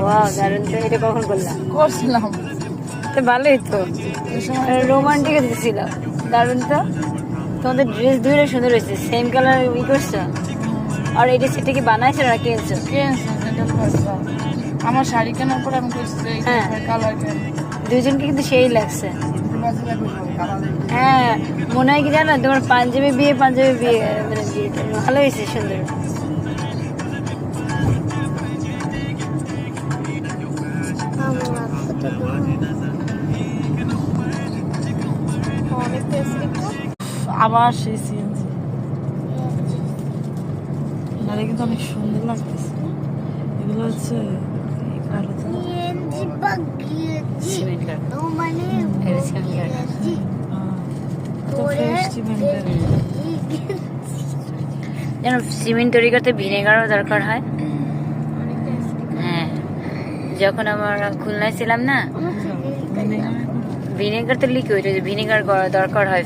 Wow দারুণ তো। এটা কখন করলাম? করছিলাম তো ভালোই তো, ওই সময়। রোমান্টিক দিছিল। দারুণ তো। তোমাদের ড্রেস দুইটা সুন্দর হয়েছে, সেম কালার ই করছো। আর এটা সেটা কি বানাইছো না কিনছো? আমার শাড়ি কেনার পরে আমি করছি এই হ্যাঁ। কালার কেন দুইজনকে কিন্তু সেই লাগছে। হ্যাঁ, মনে হয় কি জানো, তোমার পাঞ্জাবি বিয়ে মানে বিয়েটা ভালো হয়েছে, সুন্দর। আবার সেই সিএনজি নারে কিন্তু অনেক সুন্দর লাগতেছে। এগুলো হচ্ছে সিমেন্ট কার, এটা সিমেন্ট কার। যেন সিমেন্ট তৈরি করতে ভিনেগারও দরকার হয়। হ্যাঁ, যখন আমরা খুলনায় ছিলাম না, ভিনেগার তো লিকুইড, ভিনেগার দরকার হয়